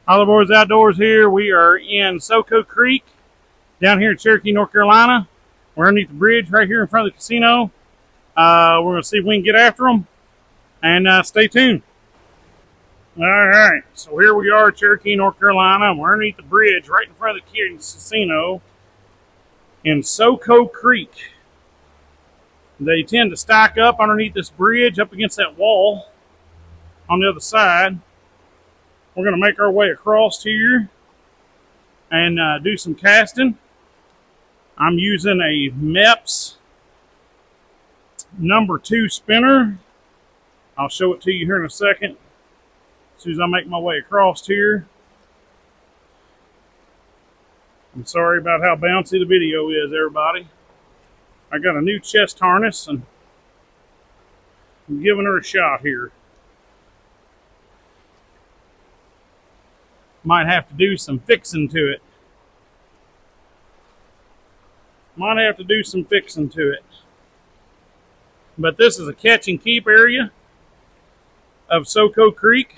All Boys Outdoors here. We are in Soco Creek down here in Cherokee, North Carolina. We're underneath the bridge right here in front of the casino. We're going to see if we can get after them and stay tuned. All right, so here we are, Cherokee, North Carolina. We're underneath the bridge right in front of the casino in Soco Creek. They tend to stack up underneath this bridge up against that wall on the other side. We're going to make our way across here and do some casting. I'm using a MEPS number 2 spinner. I'll show it to you here in a second as soon as I make my way across here. I'm sorry about how bouncy the video is, everybody. I got a new chest harness and I'm giving her a shot here. Might have to do some fixing to it. But this is a catch and keep area of Soco Creek.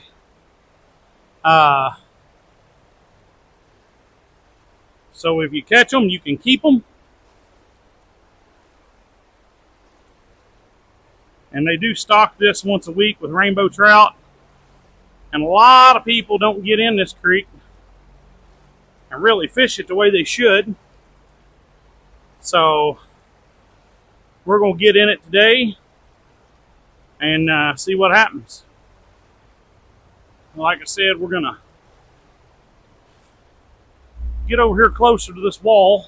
So if you catch them, you can keep them. And they do stock this once a week with rainbow trout. And a lot of people don't get in this creek and really fish it the way they should. So we're going to get in it today and see what happens. Like I said, we're going to get over here closer to this wall.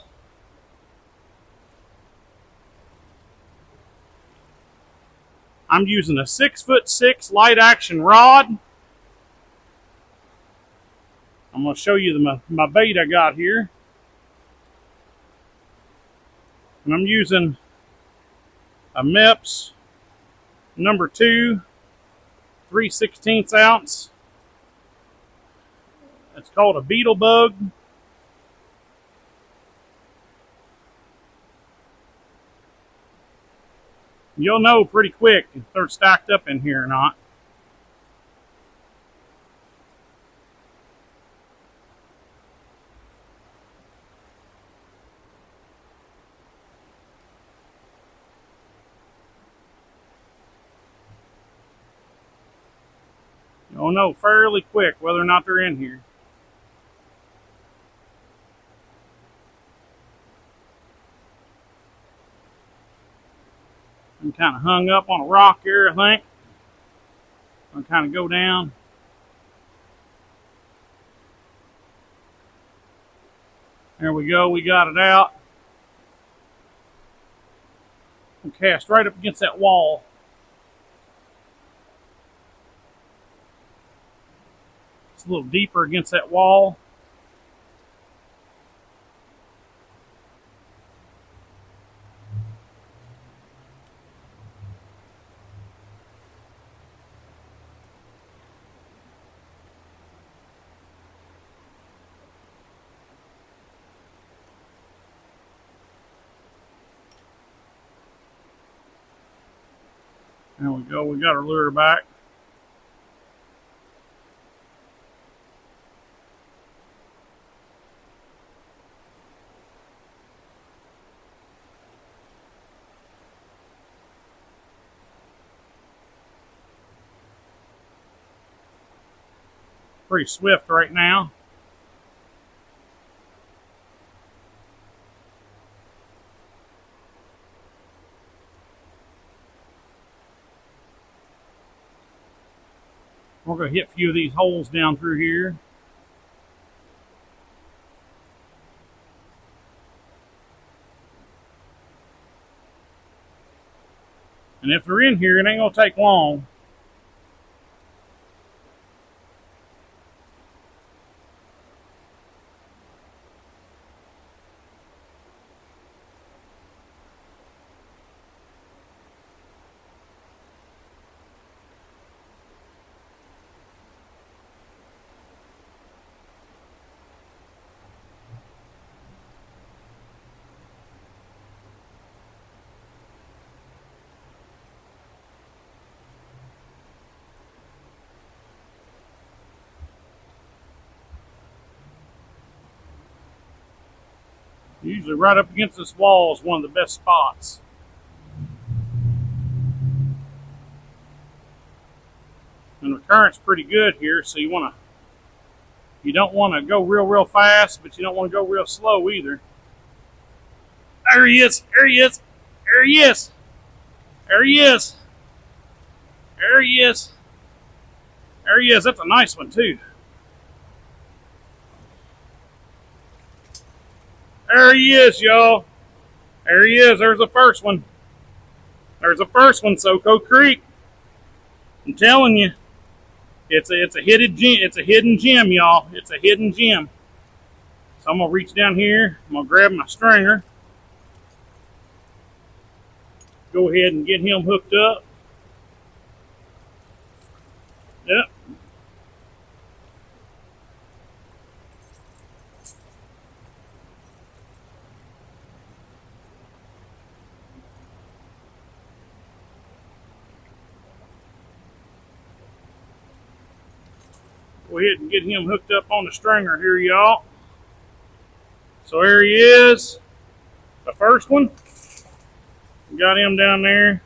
I'm using a 6'6" light action rod. I'm going to show you my bait I got here. And I'm using a MEPS number 2, 3/16 ounce. It's called a beetle bug. You'll know pretty quick if they're stacked up in here or not. You'll know fairly quick whether or not they're in here. I'm kind of hung up on a rock here, I think. I'll kind of go down. There we go, we got it out. We'll cast right up against that wall. It's a little deeper against that wall. There we go, we got our lure back. Pretty swift right now. We're going to hit a few of these holes down through here. And if they're in here, it ain't going to take long. Usually right up against this wall is one of the best spots. And the current's pretty good here, so you don't want to go real fast, but you don't want to go real slow either. There he is! There he is! There he is! There he is! There he is! There he is! That's a nice one too. There he is, y'all. There he is. There's the first one. There's the first one, Soco Creek. I'm telling you, it's a hidden gem. It's a hidden gem, y'all. It's a hidden gem. So I'm gonna reach down here. I'm gonna grab my stringer. Go ahead and get him hooked up. Yep. Go ahead and get him hooked up on the stringer here, y'all. So there he is. The first one. Got him down there.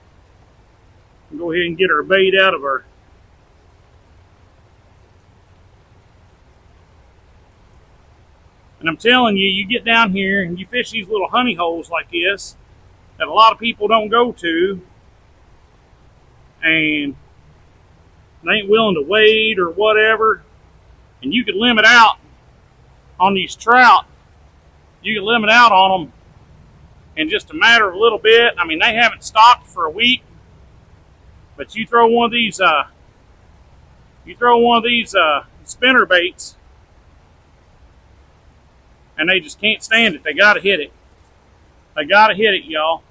Go ahead and get our bait out of her. And I'm telling you, you get down here and you fish these little honey holes like this that a lot of people don't go to, and they ain't willing to wade or whatever. And you could limit out on these trout. You can limit out on them in just a matter of a little bit. I mean, they haven't stocked for a week, but you throw one of these, spinner baits, and they just can't stand it. They gotta hit it. They gotta hit it, y'all.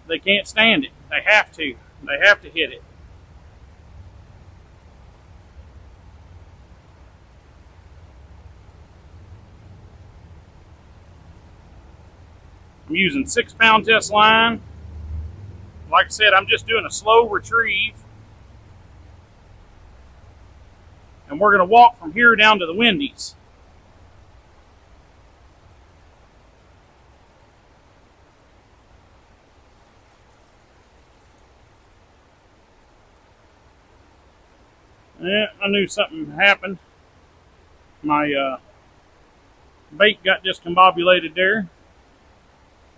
They can't stand it. They have to. They have to hit it. I'm using 6-pound test line. Like I said, I'm just doing a slow retrieve. And we're going to walk from here down to the Wendy's. Yeah, I knew something happened. My bait got discombobulated there.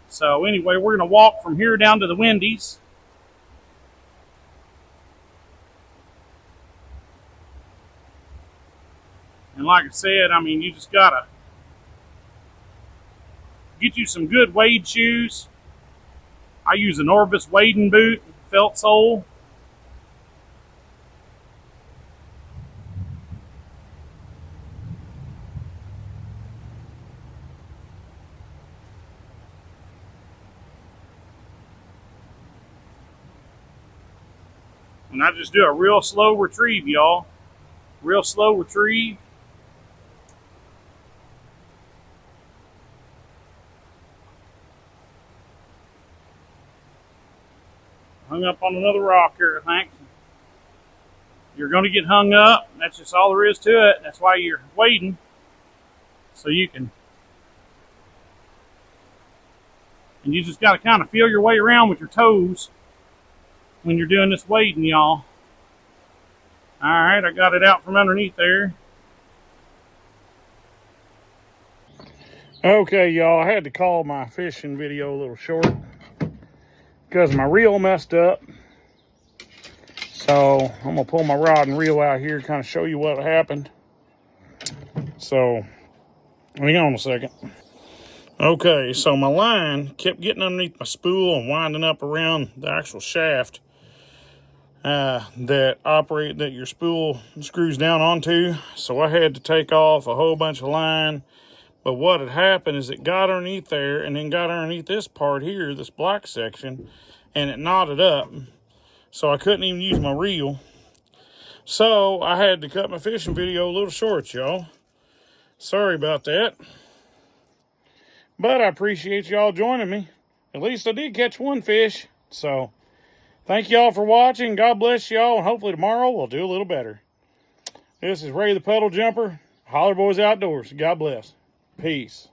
So anyway, we're going to walk from here down to the Wendy's. And like I said, I mean, you just got to get you some good wade shoes. I use an Orvis wading boot, felt sole. And I just do a real slow retrieve, y'all. Real slow retrieve. Hung up on another rock here, I think. You're going to get hung up. That's just all there is to it. That's why you're wading. So you can. And you just got to kind of feel your way around with your toes when you're doing this wading, y'all. Alright, I got it out from underneath there. Okay, y'all, I had to call my fishing video a little short because my reel messed up. So I'm going to pull my rod and reel out here, kind of show you what happened. So, hang on a second. Okay, so my line kept getting underneath my spool and winding up around the actual shaft that your spool screws down onto. So I had to take off a whole bunch of line. But what had happened is it got underneath there and then got underneath this part here, this black section, and it knotted up. So I couldn't even use my reel. So I had to cut my fishing video a little short, y'all. Sorry about that. But I appreciate y'all joining me. At least I did catch one fish. So thank y'all for watching. God bless y'all. And hopefully tomorrow we'll do a little better. This is Ray the Puddle Jumper. Holler Boys Outdoors. God bless. Peace.